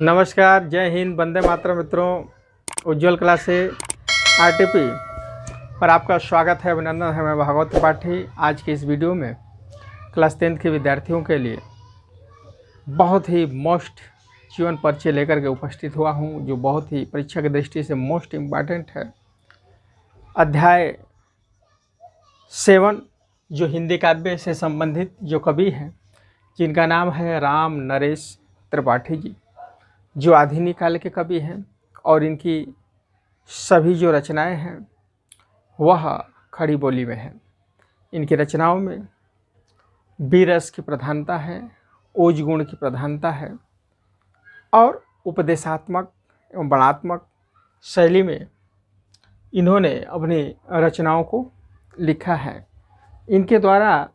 नमस्कार, जय हिंद, वंदे मातरम मित्रों। उज्ज्वल क्लास से आरटीपी पर आपका स्वागत है, अभिनंदन है। मैं भागवत त्रिपाठी। आज की इस वीडियो में क्लास 10th के विद्यार्थियों के लिए बहुत ही मोस्ट जीवन परिचय लेकर के उपस्थित हुआ हूं, जो बहुत ही परीक्षा की दृष्टि से मोस्ट इम्पॉर्टेंट है। अध्याय 7 जो हिंदी काव्य से संबंधित जो कवि हैं, जिनका नाम है राम नरेश त्रिपाठी जी, जो आधुनिक काल के कवि हैं और इनकी सभी जो रचनाएं हैं वह खड़ी बोली में हैं। इनकी रचनाओं में बीरस की प्रधानता है, ओज गुण की प्रधानता है और उपदेशात्मक एवं वर्णनात्मक शैली में इन्होंने अपनी रचनाओं को लिखा है। इनके द्वारा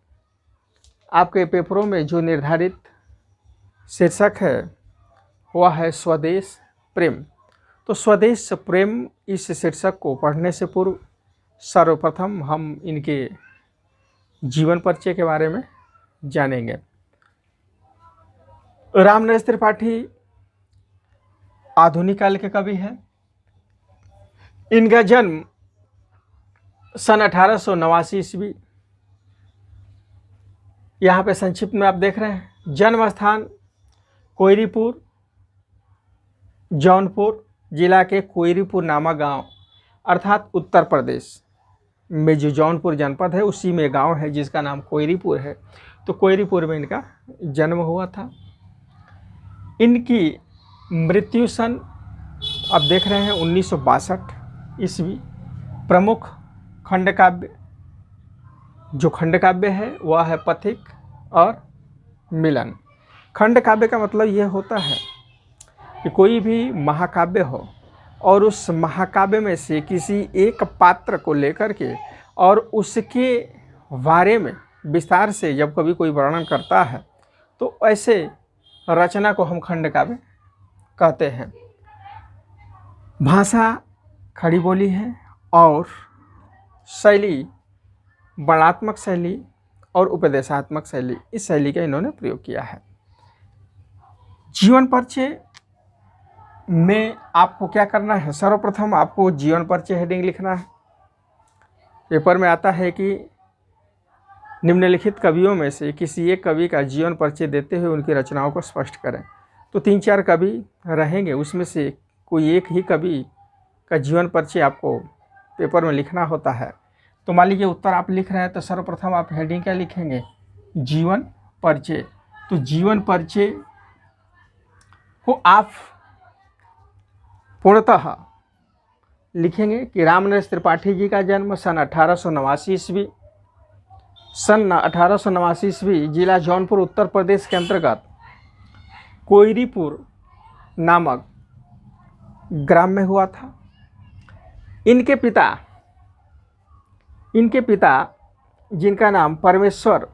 आपके पेपरों में जो निर्धारित शीर्षक है वह है स्वदेश प्रेम। तो स्वदेश प्रेम इस शीर्षक को पढ़ने से पूर्व सर्वप्रथम हम इनके जीवन परिचय के बारे में जानेंगे। राम नरेश त्रिपाठी आधुनिक काल के कवि हैं। इनका जन्म सन 1889 ईस्वी, यहाँ पे संक्षिप्त में आप देख रहे हैं। जन्म स्थान कोयरीपुर, जौनपुर जिला के कोयरीपुर नामक गांव, अर्थात उत्तर प्रदेश में जो जौनपुर जनपद है उसी में गांव है जिसका नाम कोयरीपुर है। तो कोयरीपुर में इनका जन्म हुआ था। इनकी मृत्यु सन आप देख रहे हैं 1962 ईस्वी। प्रमुख खंडकाव्य जो खंडकाव्य है वह है पथिक और मिलन। खंडकाव्य का मतलब यह होता है कि कोई भी महाकाव्य हो और उस महाकाव्य में से किसी एक पात्र को लेकर के और उसके बारे में विस्तार से जब कभी कोई वर्णन करता है तो ऐसे रचना को हम खंडकाव्य कहते हैं। भाषा खड़ी बोली है और शैली वर्णनात्मक शैली और उपदेशात्मक शैली, इस शैली का इन्होंने प्रयोग किया है। जीवन परिचय में आपको क्या करना है? सर्वप्रथम आपको जीवन परिचय हेडिंग लिखना है। पेपर में आता है कि निम्नलिखित कवियों में से किसी एक कवि का जीवन परिचय देते हुए उनकी रचनाओं को स्पष्ट करें। तो 3-4 कवि रहेंगे, उसमें से कोई एक ही कवि का जीवन परिचय आपको पेपर में लिखना होता है। तो मान लीजिए उत्तर आप लिख रहे हैं तो सर्वप्रथम आप हेडिंग क्या लिखेंगे? जीवन परिचय। तो जीवन परिचय को आप पूर्णतः लिखेंगे कि राम नरेश त्रिपाठी जी का जन्म सन 1889 ईस्वी, जिला जौनपुर उत्तर प्रदेश के अंतर्गत कोयरीपुर नामक ग्राम में हुआ था। इनके पिता जिनका नाम परमेश्वर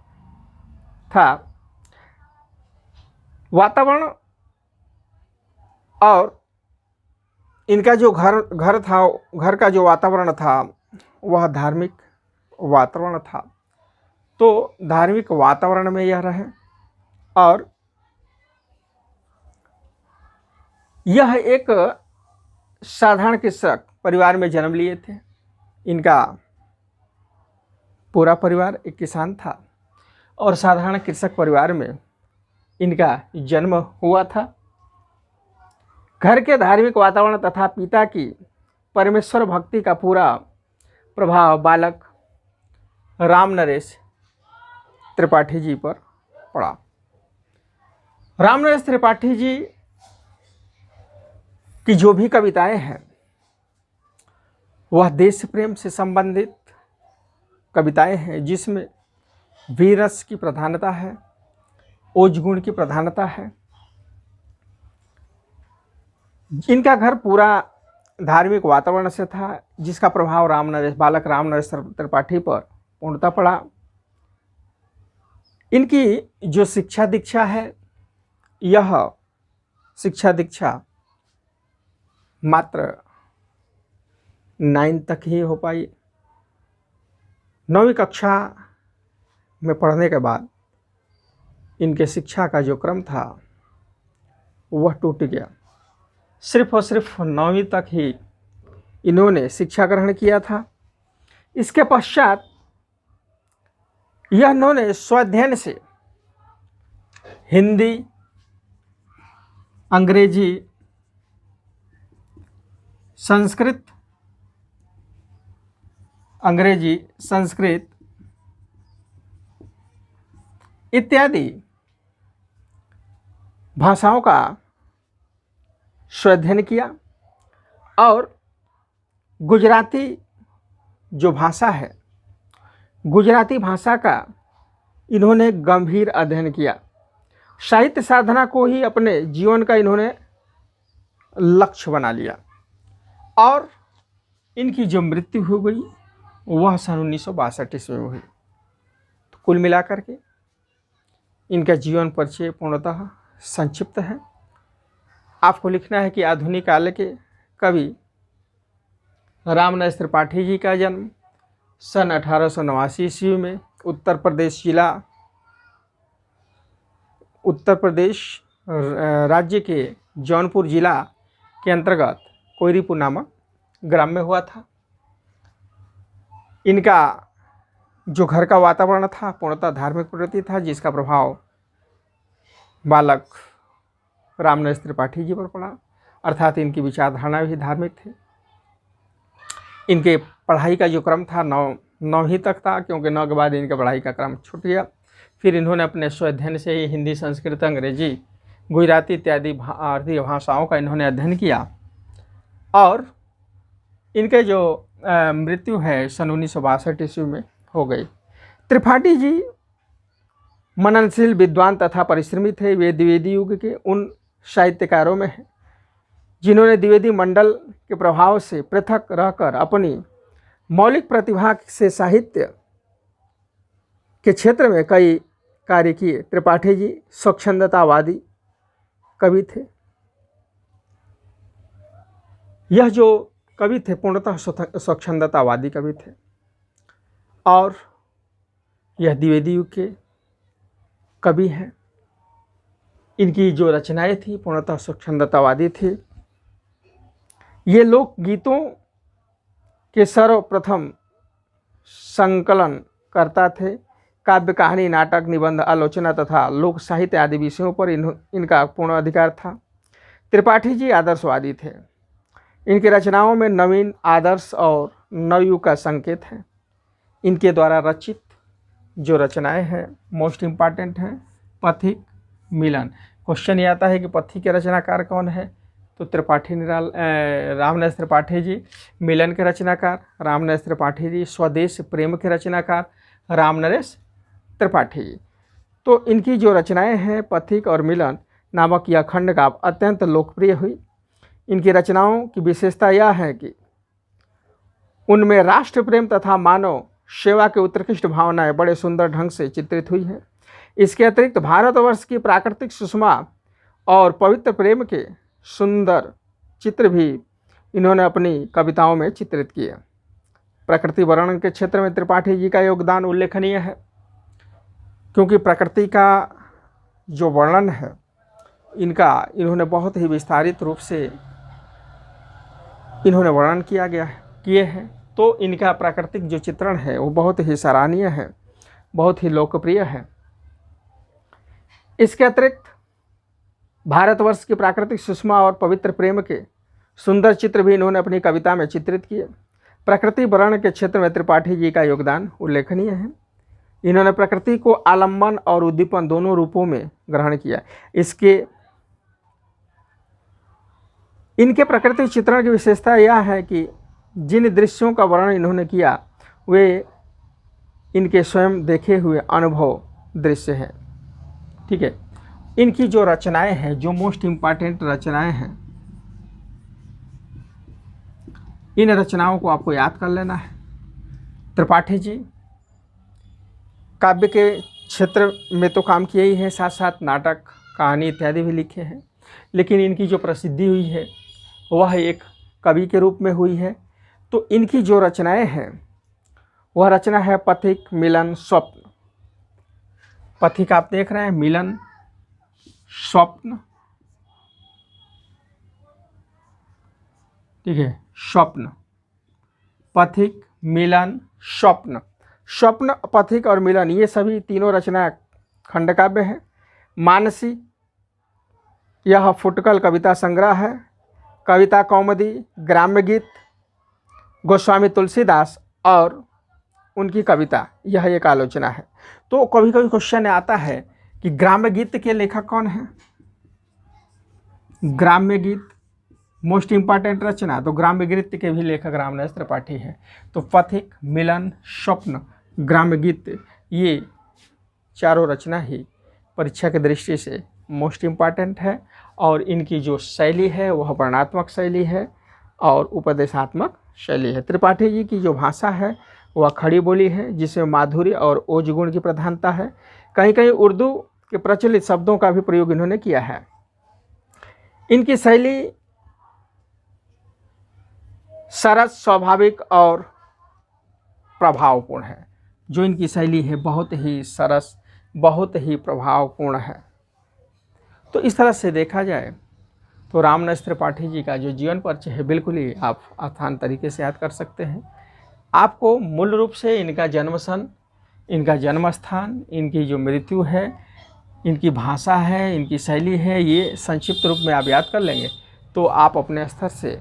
था, वातावरण और इनका जो घर था, घर का जो वातावरण था वह धार्मिक वातावरण था। तो धार्मिक वातावरण में यह रहे और यह एक साधारण कृषक परिवार में जन्म लिए थे। इनका पूरा परिवार एक किसान था और साधारण कृषक परिवार में इनका जन्म हुआ था। घर के धार्मिक वातावरण तथा पिता की परमेश्वर भक्ति का पूरा प्रभाव बालक राम नरेश त्रिपाठी जी पर पड़ा। राम नरेश त्रिपाठी जी की जो भी कविताएं हैं वह देश प्रेम से संबंधित कविताएं हैं, जिसमें वीरस की प्रधानता है, ओज गुण की प्रधानता है। इनका घर पूरा धार्मिक वातावरण से था, जिसका प्रभाव बालक राम नरेश त्रिपाठी पर पूर्णतः पड़ा। इनकी जो शिक्षा दीक्षा है, यह शिक्षा दीक्षा मात्र 9 तक ही हो पाई। 9वीं कक्षा में पढ़ने के बाद इनके शिक्षा का जो क्रम था वह टूट गया। सिर्फ और सिर्फ 9वीं तक ही इन्होंने शिक्षा ग्रहण किया था। इसके पश्चात यह इन्होंने स्वाध्ययन से हिंदी, अंग्रेजी, संस्कृत इत्यादि भाषाओं का स्वाध्ययन किया और गुजराती जो भाषा है, गुजराती भाषा का इन्होंने गंभीर अध्ययन किया। साहित्य साधना को ही अपने जीवन का इन्होंने लक्ष्य बना लिया और इनकी जो मृत्यु हो गई वह सन 1962 ईस्वी में हुई। तो कुल मिलाकर के इनका जीवन परिचय पूर्णतः संक्षिप्त है। आपको लिखना है कि आधुनिक काल के कवि रामनरेश त्रिपाठी जी का जन्म सन 1889 ईस्वी में उत्तर प्रदेश राज्य के जौनपुर जिला के अंतर्गत कोयरीपुर नामक ग्राम में हुआ था। इनका जो घर का वातावरण था पूर्णतः धार्मिक प्रवृत्ति था, जिसका प्रभाव बालक रामनरेश त्रिपाठी जी पर पड़ा, अर्थात इनकी विचारधारणा भी धार्मिक थी। इनके पढ़ाई का जो क्रम था 9वीं तक था, क्योंकि 9 के बाद इनका पढ़ाई का क्रम छूट गया। फिर इन्होंने अपने स्वाध्ययन से ही हिंदी, संस्कृत, अंग्रेजी, गुजराती इत्यादि भारतीय भाषाओं का इन्होंने अध्ययन किया और इनके जो मृत्यु है सन 1962 ईस्वी में हो गई। त्रिपाठी जी मननशील विद्वान तथा परिश्रमी थे। वे द्विवेदी युग के उन साहित्यकारों में हैं जिन्होंने द्विवेदी मंडल के प्रभाव से पृथक रहकर अपनी मौलिक प्रतिभा से साहित्य के क्षेत्र में कई कार्य किए। त्रिपाठी जी स्वच्छंदतावादी कवि थे। यह जो कवि थे पूर्णतः स्वच्छंदतावादी कवि थे और यह द्विवेदी युग के कवि हैं। इनकी जो रचनाएं थी पूर्णतः स्वच्छंदतावादी थी। ये लोकगीतों के सर्वप्रथम संकलन करता थे। काव्य, कहानी, नाटक, निबंध, आलोचना तथा लोक साहित्य आदि विषयों पर इनका पूर्ण अधिकार था। त्रिपाठी जी आदर्शवादी थे। इनकी रचनाओं में नवीन आदर्श और नवयुग का संकेत है। इनके द्वारा रचित जो रचनाएं हैं मोस्ट इम्पॉर्टेंट हैं पथिक, मिलन। क्वेश्चन ये आता है कि पथिक के रचनाकार कौन है, तो रामनरेश त्रिपाठी जी। मिलन के रचनाकार रामनरेश त्रिपाठी जी। स्वदेश प्रेम के रचनाकार रामनरेश त्रिपाठी जी। तो इनकी जो रचनाएं हैं पथिक और मिलन नामक यह खंड काव्य अत्यंत लोकप्रिय हुई। इनकी रचनाओं की विशेषता यह है कि उनमें राष्ट्र प्रेम तथा मानव सेवा के उत्कृष्ट भावनाएं बड़े सुंदर ढंग से चित्रित हुई हैं। इसके अतिरिक्त भारतवर्ष की प्राकृतिक सुषमा और पवित्र प्रेम के सुंदर चित्र भी इन्होंने अपनी कविताओं में चित्रित किए। प्रकृति वर्णन के क्षेत्र में त्रिपाठी जी का योगदान उल्लेखनीय है, क्योंकि प्रकृति का जो वर्णन है इन्होंने बहुत ही विस्तारित रूप से इन्होंने वर्णन किए हैं। तो इनका प्राकृतिक जो चित्रण है वो बहुत ही सराहनीय है, बहुत ही लोकप्रिय है। इसके अतिरिक्त भारतवर्ष की प्राकृतिक सुषमा और पवित्र प्रेम के सुंदर चित्र भी इन्होंने अपनी कविता में चित्रित किए। प्रकृति वर्णन के क्षेत्र में त्रिपाठी जी का योगदान उल्लेखनीय है। इन्होंने प्रकृति को आलम्बन और उद्दीपन दोनों रूपों में ग्रहण किया। इनके प्राकृतिक चित्रण की विशेषता यह है कि जिन दृश्यों का वर्णन इन्होंने किया वे इनके स्वयं देखे हुए अनुभव दृश्य हैं। ठीक है। इनकी जो रचनाएं हैं, जो मोस्ट इम्पॉर्टेंट रचनाएं हैं, इन रचनाओं को आपको याद कर लेना है। त्रिपाठी जी काव्य के क्षेत्र में तो काम किए ही हैं, साथ साथ नाटक, कहानी इत्यादि भी लिखे हैं। लेकिन इनकी जो प्रसिद्धि हुई है वह एक कवि के रूप में हुई है। तो इनकी जो रचनाएं हैं वह रचना है पथिक, मिलन, स्वप्न। पथिक आप देख रहे हैं, मिलन, स्वप्न ठीक है, स्वप्न, पथिक, मिलन, स्वप्न। स्वप्न, पथिक और मिलन ये सभी तीनों रचना खंडकाव्य हैं। मानसी, यह फुटकल कविता संग्रह है। कविता कौमुदी, ग्राम्य गीत, गोस्वामी तुलसीदास और उनकी कविता, यह एक आलोचना है। तो कभी कभी क्वेश्चन आता है कि ग्राम्य गीत के लेखक कौन है। ग्राम्य गीत मोस्ट इंपॉर्टेंट रचना, तो ग्राम्य गीत के भी लेखक रामनरेश त्रिपाठी हैं। तो पथिक, मिलन, स्वप्न, ग्राम्य गीत ये चारों रचना ही परीक्षा की दृष्टि से मोस्ट इम्पॉर्टेंट है और इनकी जो शैली है वह वर्णनात्मक शैली है और उपदेशात्मक शैली है। त्रिपाठी जी की जो भाषा है वह खड़ी बोली है जिसमें माधुर्य और ओज गुण की प्रधानता है। कहीं कहीं उर्दू के प्रचलित शब्दों का भी प्रयोग इन्होंने किया है। इनकी शैली सरस, स्वाभाविक और प्रभावपूर्ण है। जो इनकी शैली है बहुत ही सरस, बहुत ही प्रभावपूर्ण है। तो इस तरह से देखा जाए तो रामनरेश त्रिपाठी जी का जो जीवन परिचय है बिल्कुल ही आप आसान तरीके से याद कर सकते हैं। आपको मूल रूप से इनका जन्म सन, इनका जन्म स्थान, इनकी जो मृत्यु है, इनकी भाषा है, इनकी शैली है, ये संक्षिप्त रूप में आप याद कर लेंगे तो आप अपने स्तर से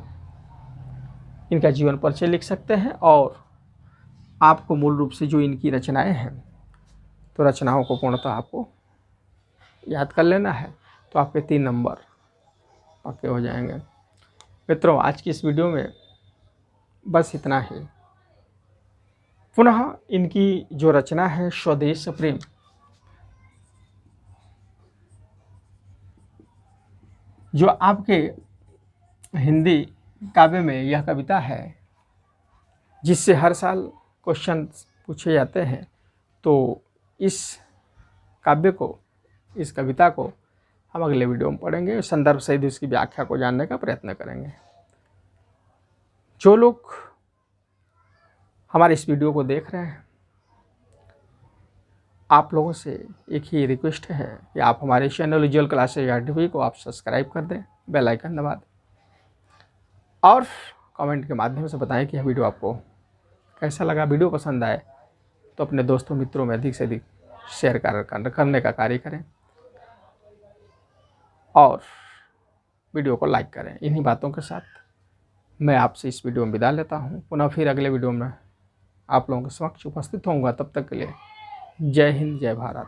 इनका जीवन परिचय लिख सकते हैं। और आपको मूल रूप से जो इनकी रचनाएं हैं तो रचनाओं को पूर्णतः आपको याद कर लेना है तो आपके 3 नंबर पक्के हो जाएंगे। मित्रों, आज की इस वीडियो में बस इतना ही। पुनः इनकी जो रचना है स्वदेश प्रेम, जो आपके हिंदी काव्य में यह कविता है जिससे हर साल क्वेश्चन पूछे जाते हैं, तो इस काव्य को, इस कविता को हम अगले वीडियो में पढ़ेंगे, संदर्भ सहित उसकी व्याख्या को जानने का प्रयत्न करेंगे। जो लोग हमारे इस वीडियो को देख रहे हैं, आप लोगों से एक ही रिक्वेस्ट है कि आप हमारे चैनल विजुअल क्लासेज RTV को आप सब्सक्राइब कर दें, बेल आइकन दबा दें और कमेंट के माध्यम से बताएं कि यह वीडियो आपको कैसा लगा। वीडियो पसंद आए तो अपने दोस्तों मित्रों में अधिक से अधिक शेयर करने का कार्य करें और वीडियो को लाइक करें। इन्हीं बातों के साथ मैं आपसे इस वीडियो में विदा लेता हूं। पुनः फिर अगले वीडियो में आप लोगों के समक्ष उपस्थित होऊंगा। तब तक के लिए जय हिंद, जय भारत।